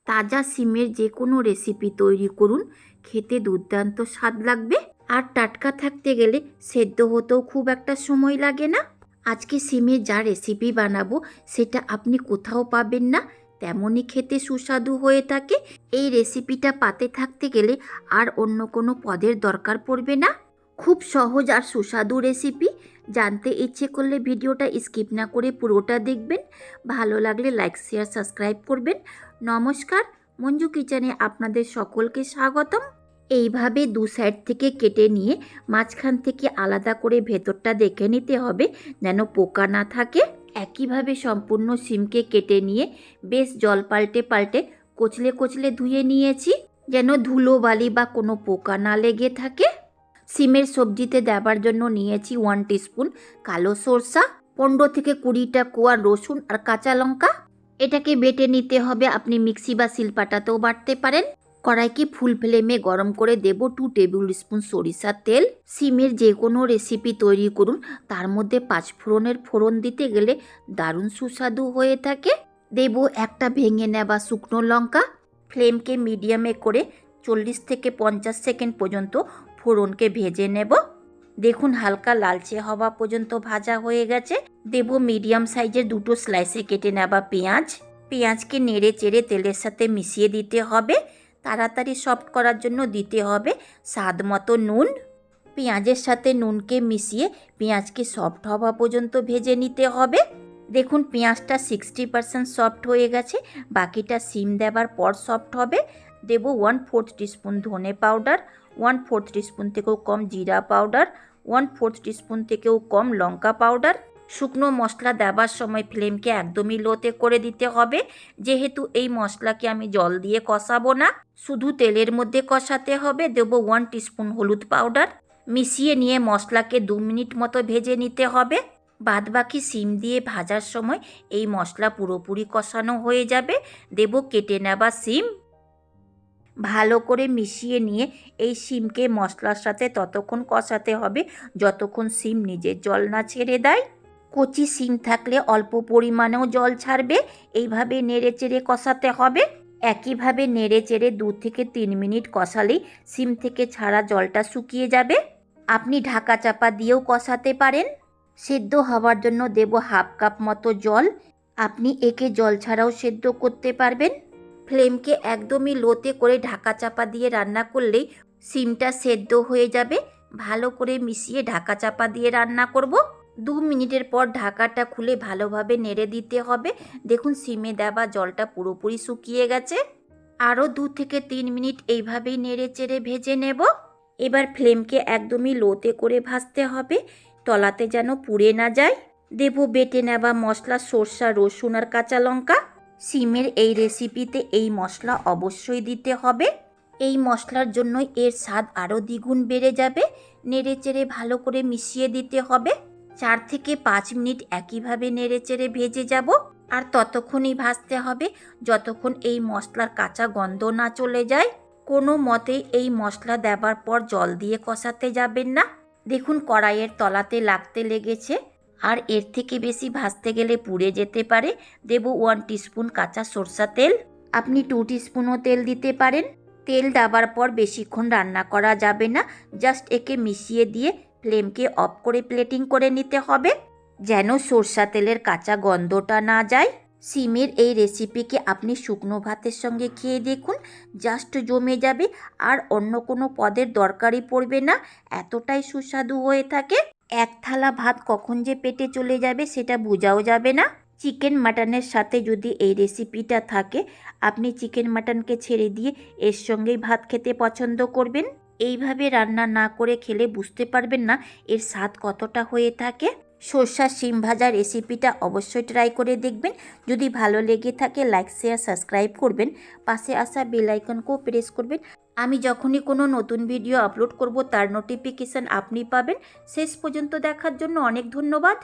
তাজা সিমের যে কোনো রেসিপি তৈরি করুন, খেতে দুর্দান্ত স্বাদ লাগবে। আর টাটকা থাকতে গেলে সেদ্ধ হতেও খুব একটা সময় লাগে না। আজকে সিমের যা রেসিপি বানাবো সেটা আপনি কোথাও পাবেন না, তেমনই খেতে সুস্বাদু হয়ে থাকে। এই রেসিপিটা পাতে থাকতে গেলে আর অন্য কোনো পদের দরকার পড়বে না। খুব সহজ আর সুস্বাদু রেসিপি। জানতে ইচ্ছে করলে ভিডিওটা স্কিপ না করে পুরোটা দেখবেন। ভালো লাগলে লাইক শেয়ার সাবস্ক্রাইব করবেন। নমস্কার, মঞ্জু কিচেনে আপনাদের সকলকে স্বাগতম। এইভাবে দু সাইড থেকে কেটে নিয়ে মাঝখান থেকে আলাদা করে ভেতরটা দেখে নিতে হবে যেন পোকা না থাকে। একইভাবে সম্পূর্ণ সিমকে কেটে নিয়ে বেশ জল পাল্টে পাল্টে কচলে কচলে ধুয়ে নিয়েছি, যেন ধুলো বালি বা কোনো পোকা না লেগে থাকে। সিমের সবজিতে দেবার জন্য নিয়েছি 1 টিস্পুন কালো সরষা, 15 থেকে 20টা কোয়া রসুন আর কাঁচা লঙ্কা। এটাকে বেটে নিতে হবে, আপনি মিক্সি বা শিলপাটাতেও বাটতে পারেন। কড়াইকে ফুল ফ্লেমে গরম করে দেব 2 টেবিল স্পুন সরিষার তেল। সিমের যে কোনো রেসিপি তৈরি করুন, তার মধ্যে 5 ফোড়নের ফোড়ন দিতে গেলে দারুণ সুস্বাদু হয়ে থাকে। দেব একটা ভেঙে নেওয়া শুকনো লঙ্কা। ফ্লেমকে মিডিয়ামে করে 40 থেকে 50 সেকেন্ড পর্যন্ত ফোড়নকে ভেজে নেব। দেখুন হালকা লালচে হওয়া পর্যন্ত ভাজা হয়ে গেছে। দেব মিডিয়াম সাইজের 2টো স্লাইসে কেটে নেওয়া পেঁয়াজ। পেঁয়াজকে নেড়ে চেড়ে তেলের সাথে মিশিয়ে দিতে হবে। তাড়াতাড়ি সফট করার জন্য দিতে হবে স্বাদ মতো নুন। পেঁয়াজের সাথে নুনকে মিশিয়ে পেঁয়াজকে সফট হওয়া পর্যন্ত ভেজে নিতে হবে। দেখুন পেঁয়াজটা 60% সফট হয়ে গেছে, বাকিটা সিম দেবার পর সফট হবে। দেব 1/4 টিস্পুন ধনে পাউডার, 1/4 টিস্পুন থেকেও কম জিরা পাউডার, 1/4 টিস্পুন থেকেও কম লঙ্কা পাউডার। শুকনো মশলা দেবার সময় ফ্লেমকে একদমই লোতে করে দিতে হবে, যেহেতু এই মশলাকে আমি জল দিয়ে কষাবো না, শুধু তেলের মধ্যে কষাতে হবে। দেব 1 টিস্পুন হলুদ পাউডার। মিশিয়ে নিয়ে মশলাকে 2 মিনিট মতো ভেজে নিতে হবে। বাদবাকি সিম দিয়ে ভাজার সময় এই মশলা পুরোপুরি কষানো হয়ে যাবে। দেব কেটে নেওয়া সিম। ভালো করে মিশিয়ে নিয়ে এই সিমকে মশলার সাথে ততক্ষণ কষাতে হবে যতক্ষণ সিম নিজের জল না ছেড়ে দেয়। কচি সিম থাকলে অল্প পরিমাণেও জল ছাড়বে। এইভাবে নেড়ে চেড়ে কষাতে হবে। একইভাবে নেড়ে চেড়ে 2 থেকে 3 মিনিট কষালেই সিম থেকে ছাড়া জলটা শুকিয়ে যাবে। আপনি ঢাকা চাপা দিয়েও কষাতে পারেন। সেদ্ধ হওয়ার জন্য দেব 1/2 কাপ মতো জল। আপনি একে জল ছাড়াও সেদ্ধ করতে পারবেন। ফ্লেমকে একদমই লোতে করে ঢাকা চাপা দিয়ে রান্না করলেই সিমটা সেদ্ধ হয়ে যাবে। ভালো করে মিশিয়ে ঢাকা চাপা দিয়ে রান্না করব। 2 মিনিটের পর ঢাকাটা খুলে ভালোভাবে নেড়ে দিতে হবে। দেখুন সিমে দেওয়া জলটা পুরোপুরি শুকিয়ে গেছে। আরও 2 থেকে 3 মিনিট এইভাবেই নেড়ে চেড়ে ভেজে নেব। এবার ফ্লেমকে একদমই লোতে করে ভাজতে হবে, তলাতে যেন পুড়ে না যায়। দেব বেটে নেওয়া মশলা, সরষা, রসুন আর কাঁচা লঙ্কা। সিমের এই রেসিপিতে এই মশলা অবশ্যই দিতে হবে। এই মশলার জন্যই এর স্বাদ আরও দ্বিগুণ বেড়ে যাবে। নেড়ে চেড়ে ভালো করে মিশিয়ে দিতে হবে। 4 থেকে 5 মিনিট একইভাবে নেড়ে চেড়ে ভেজে যাব। আর ততক্ষণই ভাজতে হবে যতক্ষণ এই মশলার কাঁচা গন্ধ না চলে যায়। কোনো মতেই এই মশলা দেবার পর জল দিয়ে কষাতে যাবেন না। দেখুন কড়াইয়ের তলাতে লাগতে লেগেছে, আর এর থেকে বেশি ভাজতে গেলে পুড়ে যেতে পারে। দেব 1 টিস্পুন কাঁচা সরষা তেল। আপনি 2 টিস্পুনও তেল দিতে পারেন। তেল দেবার পর বেশিক্ষণ রান্না করা যাবে না, জাস্ট একে মিশিয়ে দিয়ে ফ্লেমকে অফ করে প্লেটিং করে নিতে হবে, যেন সরষা তেলের কাঁচা গন্ধটা না যায়। সিমের এই রেসিপিকে আপনি শুকনো ভাতের সঙ্গে খেয়ে দেখুন, জাস্ট জমে যাবে। আর অন্য কোনো পদের দরকারই পড়বে না, এতটাই সুস্বাদু হয়ে থাকে। এক থালা ভাত কখন যে পেটে চলে যাবে সেটা বোঝাও যাবে না। চিকেন মাটনের সাথে যদি এই রেসিপিটা থাকে, আপনি চিকেন মাটনকে ছেড়ে দিয়ে এর সঙ্গেই ভাত খেতে পছন্দ করবেন। এইভাবে রান্না না করে খেলে বুঝতে পারবেন না এর স্বাদ কতটা হয়ে থাকে। সরষার শিম ভাজা রেসিপিটা অবশ্যই ট্রাই করে দেখবেন। যদি ভালো লেগে থাকে লাইক শেয়ার সাবস্ক্রাইব করবেন। পাশে আসা বেল আইকনকেও প্রেস করবেন। আমি যখনই কোনো নতুন ভিডিও আপলোড করব তার নোটিফিকেশান আপনি পাবেন। শেষ পর্যন্ত দেখার জন্য অনেক ধন্যবাদ।